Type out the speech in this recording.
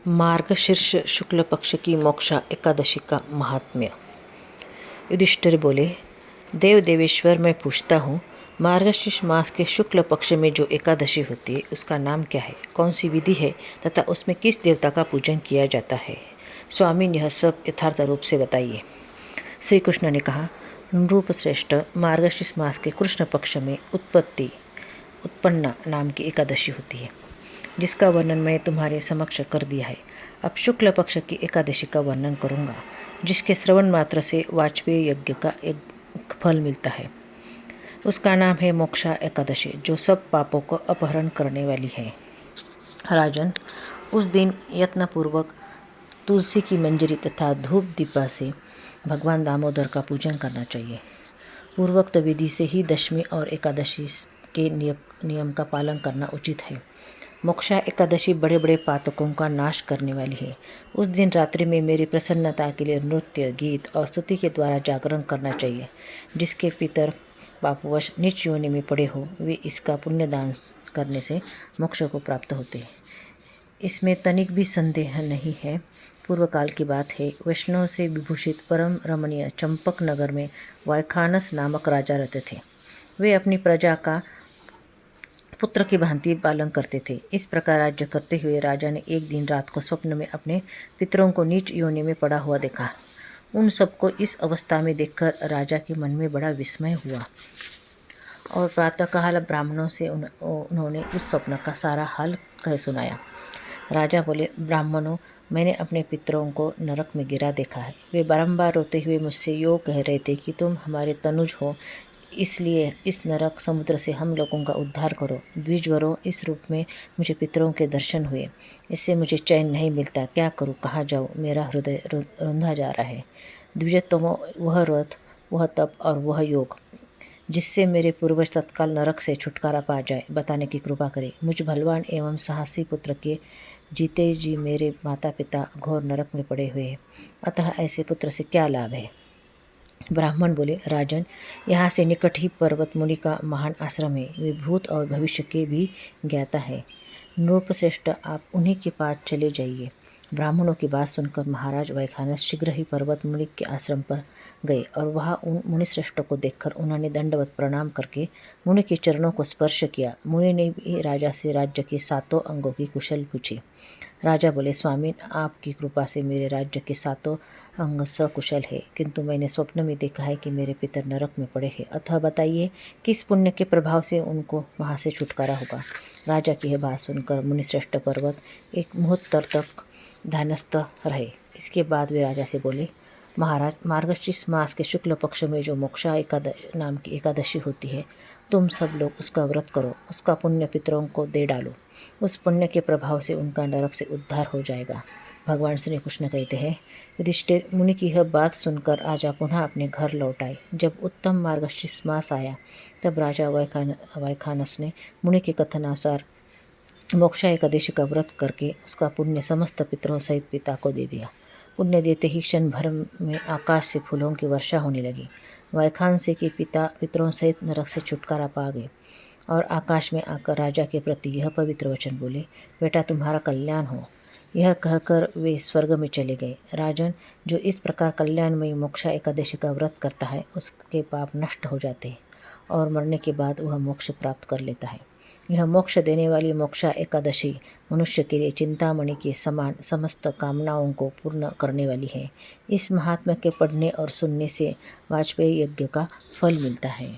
मार्गशीर्ष शुक्ल पक्ष की मोक्षा एकादशी का महात्म्य। युधिष्ठिर बोले, देव देवेश्वर, मैं पूछता हूँ, मार्गशीर्ष मास के शुक्ल पक्ष में जो एकादशी होती है उसका नाम क्या है, कौन सी विधि है तथा उसमें किस देवता का पूजन किया जाता है? स्वामी, यह सब यथार्थ रूप से बताइए। श्री कृष्ण ने कहा, नृप श्रेष्ठ, मार्गशीर्ष मास के कृष्ण पक्ष में उत्पन्ना नाम की एकादशी होती है, जिसका वर्णन मैंने तुम्हारे समक्ष कर दिया है। अब शुक्ल पक्ष की एकादशी का वर्णन करूँगा, जिसके श्रवण मात्र से वाजपेय यज्ञ का एक फल मिलता है। उसका नाम है मोक्षा एकादशी, जो सब पापों को अपहरण करने वाली है। राजन, उस दिन यत्नपूर्वक तुलसी की मंजरी तथा धूप दीपा से भगवान दामोदर का पूजन करना चाहिए। पूर्वोक्त विधि से ही दशमी और एकादशी के नियम का पालन करना उचित है। मोक्षा एकादशी बड़े बड़े पातकों का नाश करने वाली है। उस दिन रात्रि में मेरी प्रसन्नता के लिए नृत्य, गीत और स्तुति के द्वारा जागरण करना चाहिए। जिसके पितर पापवश नीच योनि में पड़े हो, वे इसका पुण्यदान करने से मोक्ष को प्राप्त होते हैं। इसमें तनिक भी संदेह नहीं है। पूर्व काल की बात है। वैष्णव से विभूषित परम रमणीय चंपक नगर में वायखानस नामक राजा रहते थे। वे अपनी प्रजा का पुत्र की भांति पालन करते थे। इस प्रकार राज्य करते हुए राजा ने एक दिन रात को स्वप्न में अपने पितरों को नीच योनि में पड़ा हुआ देखा। उन सबको इस अवस्था में देखकर राजा के मन में बड़ा विस्मय हुआ और प्रातःकाल ब्राह्मणों से उन्होंने उस स्वप्न का सारा हाल कह सुनाया। राजा बोले, ब्राह्मणों, मैंने अपने पितरों को नरक में गिरा देखा है। वे बारंबार रोते हुए मुझसे यो कह रहे थे कि तुम हमारे तनुज हो, इसलिए इस नरक समुद्र से हम लोगों का उद्धार करो। द्विजवरों, इस रूप में मुझे पितरों के दर्शन हुए। इससे मुझे चैन नहीं मिलता। क्या करूं, कहाँ जाऊं? मेरा हृदय रुंधा जा रहा है। द्विजोत्तमों, वह व्रत, वह तप और वह योग जिससे मेरे पूर्वज तत्काल नरक से छुटकारा पा जाए, बताने की कृपा करें। मुझ बलवान एवं साहसी पुत्र के जीते जी मेरे माता पिता घोर नरक में पड़े हुए हैं, अतः ऐसे पुत्र से क्या लाभ है? ब्राह्मण बोले, राजन, यहाँ से निकट ही पर्वत मुनि का महान आश्रम है। वे भूत और भविष्य के भी ज्ञाता है। नृपश्रेष्ठ, आप उन्हीं के पास चले जाइए। ब्राह्मणों की बात सुनकर महाराज वैखानस शीघ्र ही पर्वत मुनि के आश्रम पर गए और वहाँ उन मुनिश्रेष्ठ को देखकर उन्होंने दंडवत प्रणाम करके मुनि के चरणों को स्पर्श किया। मुनि ने भी राजा से राज्य के 7 अंगों की कुशल पूछी। राजा बोले, स्वामी, आपकी कृपा से मेरे राज्य के 7 अंग सकुशल है, किंतु मैंने स्वप्न में देखा है कि मेरे पितर नरक में पड़े हैं। अतः बताइए, किस पुण्य के प्रभाव से उनको वहाँ से छुटकारा होगा? राजा की यह बात सुनकर मुनिश्रेष्ठ पर्वत एक मुहूर्त तक ध्यानस्थ रहे। इसके बाद वे राजा से बोले, महाराज, मार्गशीर्ष मास के शुक्ल पक्ष में जो मोक्षा नाम की एकादशी होती है, तुम सब लोग उसका व्रत करो। उसका पुण्य पितरों को दे डालो। उस पुण्य के प्रभाव से उनका नरक से उद्धार हो जाएगा। भगवान श्री कृष्ण कहते हैं, युधिष्ठिर, मुनि की यह बात सुनकर राजा पुनः अपने घर लौट आए। जब उत्तम मार्गशीर्ष मास आया, तब राजा वैखानस ने मुनि के कथनानुसार मोक्षा एकादशी का व्रत करके उसका पुण्य समस्त पितरों सहित पिता को दे दिया। पुण्य देते ही क्षण भर में आकाश से फूलों की वर्षा होने लगी। वैखानस के पिता पितरों सहित नरक से छुटकारा पा गए और आकाश में आकर राजा के प्रति यह पवित्र वचन बोले, बेटा, तुम्हारा कल्याण हो। यह कहकर वे स्वर्ग में चले गए। राजन, जो इस प्रकार कल्याणमयी मोक्षा एकादशी का व्रत करता है, उसके पाप नष्ट हो जाते हैं और मरने के बाद वह मोक्ष प्राप्त कर लेता है। यह मोक्ष देने वाली मोक्षा एकादशी मनुष्य के लिए चिंतामणि के समान समस्त कामनाओं को पूर्ण करने वाली है। इस महात्म्य के पढ़ने और सुनने से वाजपेय यज्ञ का फल मिलता है।